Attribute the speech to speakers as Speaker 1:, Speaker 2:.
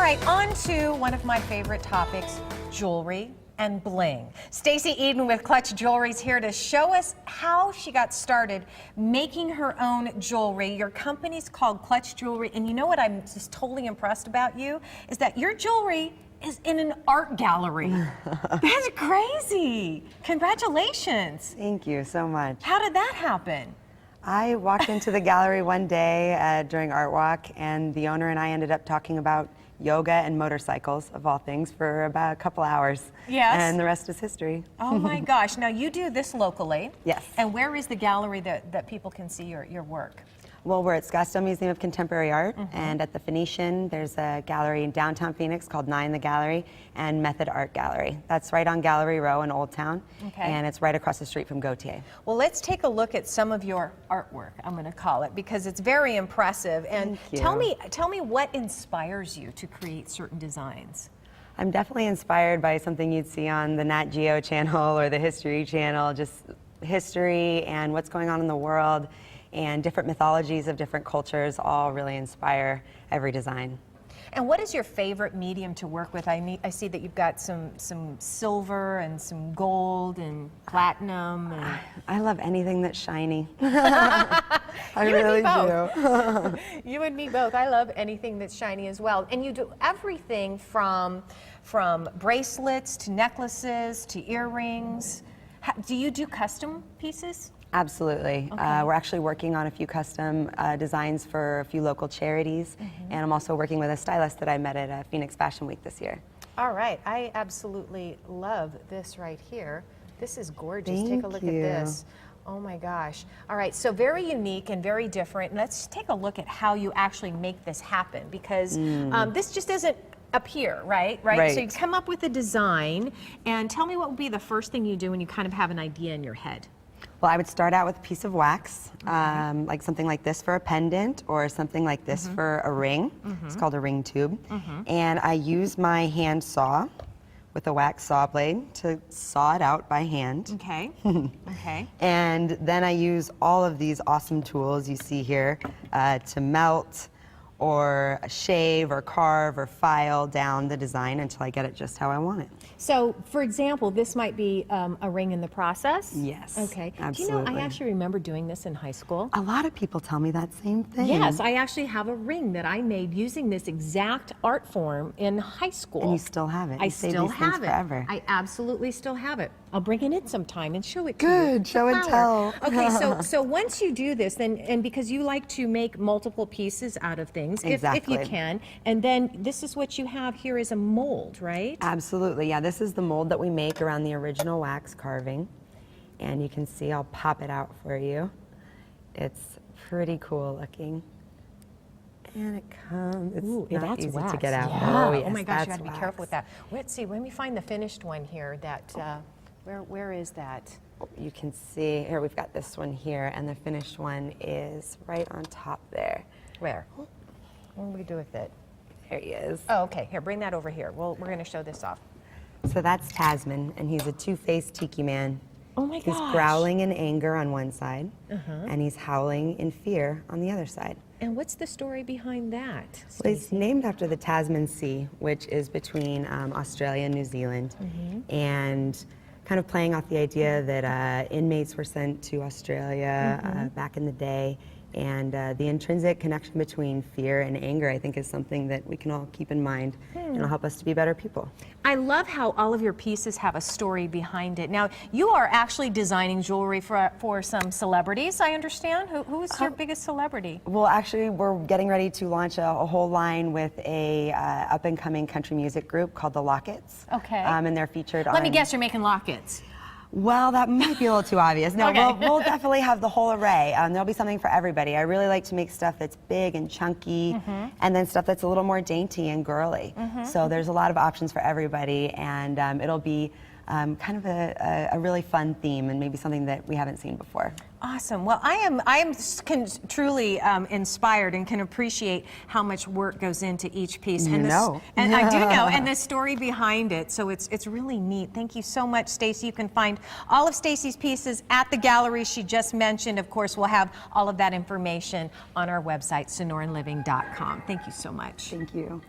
Speaker 1: right, on to one of my favorite topics, jewelry and bling. Stacy Eden with Clutch Jewelry is here to show us how she got started making her own jewelry. Your company's called Clutch Jewelry, and you know what I'm just totally impressed about you? Is that your jewelry is in an art gallery. That's crazy. Congratulations.
Speaker 2: Thank you so much.
Speaker 1: How did that happen?
Speaker 2: I walked into the gallery one day during Art Walk, and the owner and I ended up talking about yoga and motorcycles, of all things, for about a couple hours.
Speaker 1: Yes.
Speaker 2: And the rest is history.
Speaker 1: Oh my gosh. Now you do this locally.
Speaker 2: Yes.
Speaker 1: And where is the gallery that people can see your work?
Speaker 2: Well, we're at Scottsdale Museum of Contemporary Art, and at the Phoenician, there's a gallery in downtown Phoenix called 9 the Gallery, and Method Art Gallery. That's right on Gallery Row in Old Town, and it's right across the street from Gautier.
Speaker 1: Well, let's take a look at some of your artwork, I'm going to call it, because it's very impressive. And tell me what inspires you to create certain designs.
Speaker 2: I'm definitely inspired by something you'd see on the Nat Geo channel or the History Channel, just history and what's going on in the world. And different mythologies of different cultures all really inspire every design.
Speaker 1: And what is your favorite medium to work with? I see that you've got some silver and some gold and platinum. And
Speaker 2: I love anything that's shiny. I really do.
Speaker 1: You and me both. I love anything that's shiny as well. And you do everything from bracelets to necklaces to earrings. Do you do custom pieces?
Speaker 2: Absolutely.
Speaker 1: Okay.
Speaker 2: We're actually working on a few custom designs for a few local charities, and I'm also working with a stylist that I met at Phoenix Fashion Week this year.
Speaker 1: All right. I absolutely love this right here. This is gorgeous.
Speaker 2: Thank
Speaker 1: Take a look
Speaker 2: you.
Speaker 1: at this. Oh my gosh. All right, so very unique and very different. Let's take a look at how you actually make this happen, because this just doesn't appear, right? So you come up with a design, and tell me what would be the first thing you do when you kind of have an idea in your head.
Speaker 2: Well, I would start out with a piece of wax, like something like this for a pendant, or something like this for a ring. It's called a ring tube. And I use my hand saw with a wax saw blade to saw it out by hand.
Speaker 1: Okay. Okay.
Speaker 2: And then I use all of these awesome tools you see here to melt or shave or carve or file down the design until I get it just how I want it.
Speaker 1: So, for example, this might be a ring in the process?
Speaker 2: Yes.
Speaker 1: Okay.
Speaker 2: Absolutely.
Speaker 1: Do you know, I actually remember doing this in high school.
Speaker 2: A lot of people tell me that same thing.
Speaker 1: Yes, I actually have a ring that I made using this exact art form in high school.
Speaker 2: And you still have it.
Speaker 1: I
Speaker 2: You save
Speaker 1: still
Speaker 2: these things
Speaker 1: have it.
Speaker 2: forever.
Speaker 1: I absolutely still have it. I'll bring it in sometime and show it to you.
Speaker 2: Good, show and tell.
Speaker 1: Okay, so once you do this, then, and because you like to make multiple pieces out of things, if you can, and then this is what you have here is a mold, right?
Speaker 2: Absolutely, yeah. This is the mold that we make around the original wax carving. And you can see, I'll pop it out for you. It's pretty cool looking. And it comes, it's not easy to get out.
Speaker 1: Yeah.
Speaker 2: Oh, yes,
Speaker 1: oh my gosh, you gotta
Speaker 2: wax.
Speaker 1: be careful with that. Let's see, let me find the finished one here that, where is that?
Speaker 2: You can see, here we've got this one here, and the finished one is right on top there.
Speaker 1: Where? What do we do with it?
Speaker 2: There he is.
Speaker 1: Oh, okay, here, bring that over here. We're gonna show this off.
Speaker 2: So that's Tasman, and he's a two-faced tiki man.
Speaker 1: Oh my gosh.
Speaker 2: He's growling in anger on one side, and he's howling in fear on the other side.
Speaker 1: And what's the story behind that?
Speaker 2: Well, he's named after the Tasman Sea, which is between Australia and New Zealand, and kind of playing off the idea that inmates were sent to Australia back in the day. And the intrinsic connection between fear and anger, I think, is something that we can all keep in mind, and it'll help us to be better people.
Speaker 1: I love how all of your pieces have a story behind it. Now, you are actually designing jewelry for some celebrities, I understand. Who's your biggest celebrity?
Speaker 2: Well, actually, we're getting ready to launch a whole line with a up-and-coming country music group called the Lockets.
Speaker 1: Okay.
Speaker 2: And they're featured on...
Speaker 1: Let me guess, you're making lockets.
Speaker 2: Well, that might be a little too obvious. No, we'll definitely have the whole array. There'll be something for everybody. I really like to make stuff that's big and chunky, and then stuff that's a little more dainty and girly. So there's a lot of options for everybody, and it'll be kind of a really fun theme, and maybe something that we haven't seen before.
Speaker 1: Awesome. Well, I am truly inspired and can appreciate how much work goes into each piece.
Speaker 2: And
Speaker 1: I do know, and the story behind it. So it's really neat. Thank you so much, Stacy. You can find all of Stacy's pieces at the gallery she just mentioned. Of course, we'll have all of that information on our website, sonoranliving.com. Thank you so much.
Speaker 2: Thank you.